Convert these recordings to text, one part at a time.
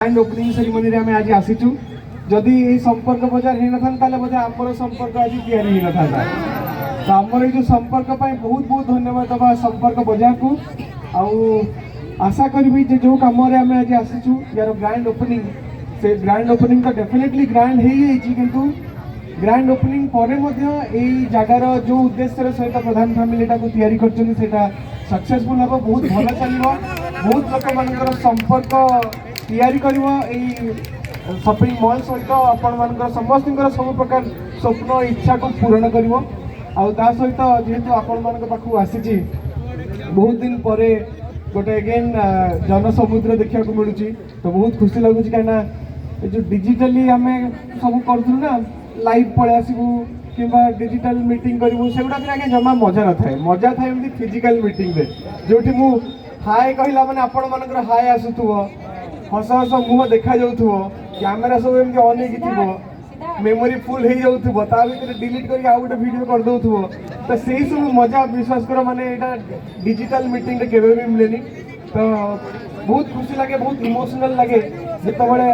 Grand opening ceremony आम आज आसीचु जदि ये संपर्क बजार हो ना बोधे आमर संपर्क आज तैयारी हो ना तो आमर ये संपर्क बहुत बहुत धन्यवाद दबा संपर्क बजार को आशा करी जो कम आम आज आसीचु यार ग्रांड ओपनिंग से ग्रांड ओपनिंग तो डेफिनेटली ग्रांड हो ग्रांड ओपनिंग पर जगार जो उद्देश्य सहित प्रधान फैमिली तैयारी कर सक्सेसफुल हम बहुत भल चलो बहुत लोक मान संपर्क तैयारी कर शॉपिंग मॉल सहित आपण समस्त सब प्रकार स्वप्न इच्छा को पूरण कर सहित जेहेतु आपण मान पाखु आसी बहुत दिन पर गोटे अगेन जनसमुद्र देखा मिलूँ तो बहुत खुशी लगुच कहीं जो डिजिटली आम सब करूँ ना लाइव पलि आसबू कि डिजिटल मीटिंग करूँ से गुड़ा जमा मजा न थाए मजा थाए एमती फिजिकल मीटिंग रे जो हाय कहला मैंने आपण मान हाय आसुव हस हस मुह देखा जाऊथुव कैमेरा सब एमती ऑन हो मेमोरी फुल हो जाऊथुव ता भीतर डिलीट करके आउ गोटे वीडियो कर दउथुव तो सही सब मजा विश्वास कर माने एटा डिजिटल मीटिंग रे केबे भी मिलेनी तो बहुत खुशी लगे बहुत इमोशनल लगे जितेबाला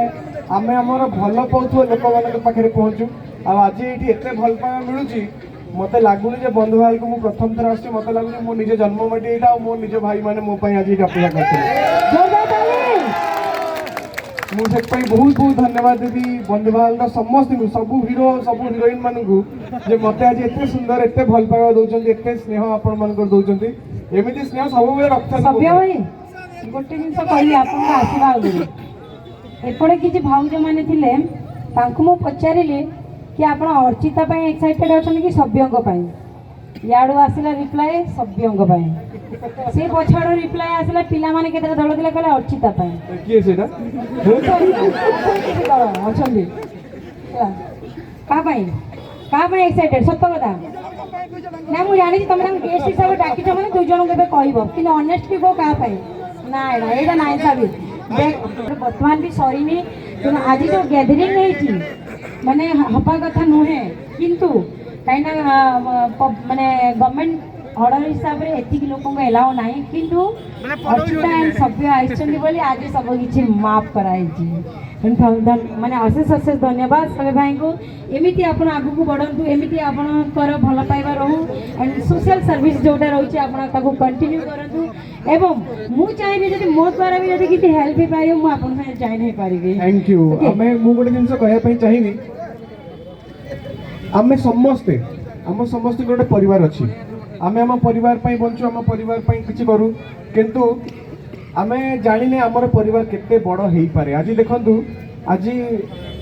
आम आमर भल पाथुव लोक मान पाखे पहुँचू आज ये एत भल पाइबा मिलूँ मत लगुनि बंधु भाई को प्रथम थर आस मत लगुनि मो निज जन्ममाटी यहाँ मो निज भाई मैंने मो आज ये अपेक्षा करते मुझे बहुत बहुत धन्यवाद देवी बंधु भाई समस्त सबू हीरो सबू हिरोइन मानू जे मत आज एत सुंदर एत भल पाइबा दौरान एत स्नेह आपण मान दौरान एमती स्नेह सब रखता गोटे जिन आशीर्वाद एपटे किसी भाउज मैंने थे पचारे कि आप अर्चिता एक्साइटेड अच्छा कि सभ्यों याडू आसला रिप्लाय सभ्यों से पछाड़ रिप्लाय आसला पिला माने केते दल दिला कहले अर्चिता किए सेटा का एक्साइटेड सत कथा ना मु जानी तुम गेस्ट हिसाब से डाकिछ माने दुई जन केबे कहबो कि ऑनेस्टली को का ना एटा नाइ साबि वर्तमान भी सरीनी आज जो गैदरिंग है माने हवा कथा नुहे किंतु कहीं माने गवर्नमेंट ऑर्डर हिसाब से एतिक लोक एलाउ ना किंतु अर्चिता एंड सभ्य आई आज सब किसी माफ कराई माने अशेष अशेष धन्यवाद सभ्य भाई को एमती आप आगू बढ़ु एमती आपणकर भल पाइबा रहू एंड सोशल सर्विस जोटा रही आप कंटिन्यू करूँ एवं मु चाहिए जब मो द्वारा भी जब किसी हेल्प भी पाइबे मुझे जॉइन हो पारि थैंक यू आम गोटे जिन कहवाई चाहिए आम समस्ते आम समस्त गोटे परिवार अच्छी आम आम परिवार बंचु आम परिवार किसी करूँ किंतु आम जाने आमर परिवार केते बड़ हो पारे आज देखु आज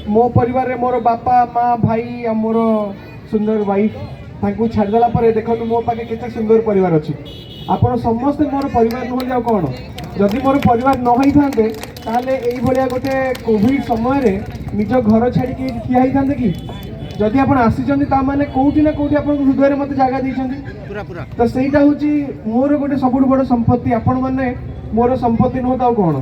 मो परिवार रे मोर बापा माँ भाई आ मोर सुंदर वाइफ तांकू छाड़देला पर देखो मो पाखे केते सुंदर परिवार अच्छी आपण समस्ते मोर परिवार नुह जाओ कौन जदि मोर परिवार न होई थांते ताहले एई भलिया गोटे कोविड समय रे निज घर छाड़ी के ठिया होई थांते कि जदि आप आसीचंदी ता माने कोउठी ना कोउठी आपन हृदय रे मते जागा दैछंदी पूरा पूरा तो सेटा होची मोर गोटे सबुठ बड़ संपत्ति आपण माने मोर संपत्ति न होता कौन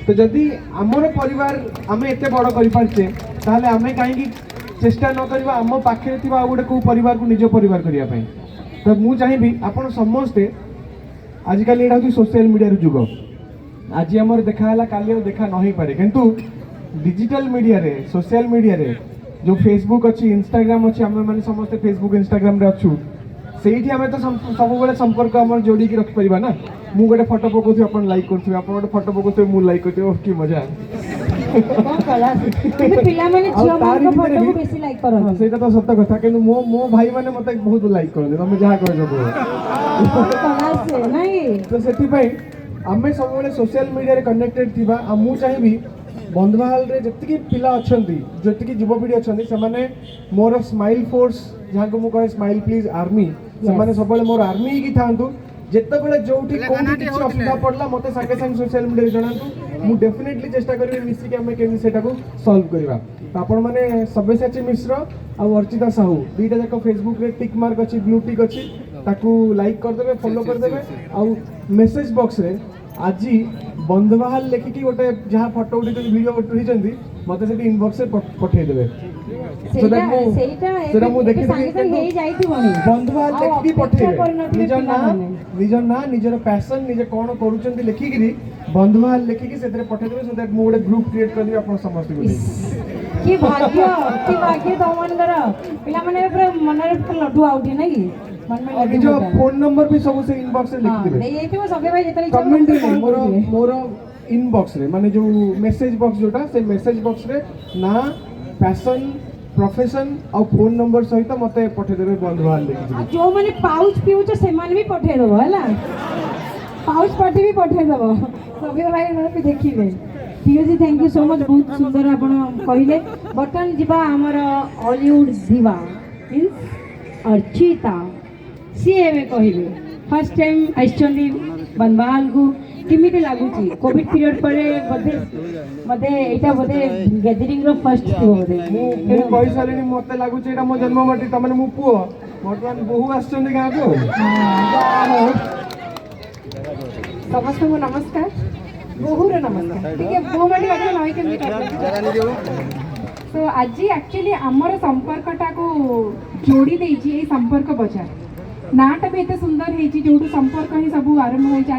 तो जदि आमर परिवार आम एत बड़ कर ताहले आमे कहीं चेष्टा न करबा आम पाखे थिबा गोटे को परिवार को निज परिवार करिया पई तो मु चाहिबी आपण समस्ते आजिकल एटा होची सोशल मीडिया जुग आज आमर देखाला काली देखा न हो पारे किंतु डिजिटल मीडिया रे सोशल मीडिया रे जो फेसबुक अच्छी इंस्टाग्राम अच्छी आम मैंने समस्ते फेसबुक इंस्टाग्राम रे अच्छू से आम तो सब संपर्क आम जोड़ी रखिपर ना मु गोटे फटो पकाउथि आप लाइक करुवे आप गोटे फटो पकाउथि मु लाइक करथि कि मजा सेटा तो सत कथा कि मो भाई मैंने मत बहुत लाइक करते तुम जहाँ कह तो से आम सब सोशल मीडिया कनेक्टेड थी मु चाहिए बंधुमाल रे जति पिला अच्छा जी युवपीढ़ी अच्छा से मोर स्माइल फोर्स जहाँ को मुझे स्माइल प्लीज आर्मी से सब मोर आर्मी ही था जिते जो कौटी असुविधा पड़ला मत सागे सागे सोशल मीडिया जनातु मुझे डेफिनेटली चेष्टा करी मिसिक आम केमी से सल्व करवा तो आपण मैंने सब्यसाची मिश्र आ अर्चिता साहू दुईटा जाक फेसबुक रे टिक मार्क अच्छी ब्लू टिक अच्छी ताकू लाइक करदे फॉलो करदे आ मेसेज बॉक्स रे आज बंधुबाहाल लेखिकी गोटे जहाँ फटो उठे वीडियो उठे मत से इनबॉक्स से पठेदेवे बंधुबाहाल लेखिकी पठेबे निज ना निजर पैशन निजे कौन करूछंती लेखिकी बंधुमाल लिखिकी से पठेदेवे सो दैट मु गोटे ग्रुप क्रिएट कर देबी आपण समस्त को कि भाग्य तो मनकर पिला माने पूरा मन रे लड्डू आउठी नै कि मन में और लड्डू जो होता। फोन नंबर भी सब से इनबॉक्स रे लिख हाँ, देबे नहीं ये वो सबे भाई जेतले कमेंट रे मोर इनबॉक्स रे माने जो मेसेज बॉक्स जोटा से मेसेज बॉक्स रे ना पैशन प्रोफेशन और फोन नंबर सहित मते पठे देबे बंधुमाल लिखिकी जो माने पाउच पिउच से मान भी पठे दबो हैला पाउच पार्टी भी पठे दबो सबे भाई भी देखिबे ठीक अछि थैंक यू सो मच बहुत सुंदर आपण कहिले बर्तन जिबा हमर हॉलीवुड दिवा मींस अर्चिता सी एवे कहिले फर्स्ट टाइम आइछन्दी बनवाल को किमिति लागुची कोविड पीरियड परे बदे बदे एटा बदे गैदरिंग रो फर्स्ट थियो बदे मु कहि सालेनी मते लागु छै एटा मो जन्म माटी तमने मु पुओ वर्तमान बहु आछन गाँ को समस्त को नमस्कार बहुर नमस्कार ठीक है बहु माटी बात नई केमती तो आज एक्चुअली आमर संपर्कटा को जोड़ी देछि ए संपर्क बाजार नाटा भी एत सुंदर है जो संपर्क ही सब आरंभ हो आज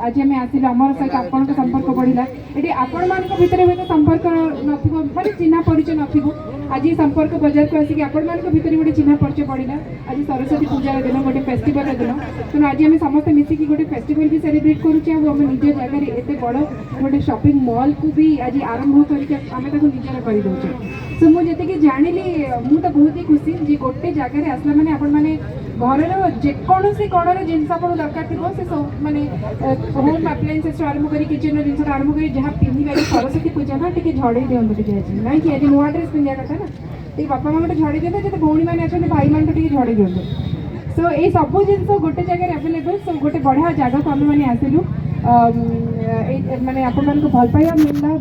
आज आम आसिल आमर सहित आपण संपर्क बढ़ला ये आपण मान भितर हुए संपर्क नथिबो माने चिन्हा परिचय नथिबो आज संपर्क बाजार को आसिक आपण मान भितर गोटे चिन्हा परिचय बढ़ला आज सरस्वती पूजार दिन गोटे फेस्टिवल दिन तेणु आज आम समस्त मिसिकी गोटे फेस्टिवल भी सेलिब्रेट करुचे आम निज जगह एत बड़ गोटे शॉपिंग मॉल को भी आज आरंभ करके आम निजर करदे सो मुझे जानी मु तो बहुत ही खुशी जे गोटे जगह आसला माने आपण माने घर जेकोसी कड़र जिनस आप दरकार थी से सब माने होम आप्लायसेस आरंभ कर किचन जिन आरंभ कर जहाँ पिंधे सरस्वती पूजा ना टी झड़े दिखाँ टी ना कि आज नुआ ड्रेस पिंधा कथा ना ये बापा माँ झड़े दिखाते जो भौणी मैंने अच्छा भाई मान टी झड़े दिखाँ सो ये सब जिन गोटे जगह एवेलेबल सो गोटे बढ़िया जगह को आम मैंने आसिलु माने आपण भल पाइबा मिलला।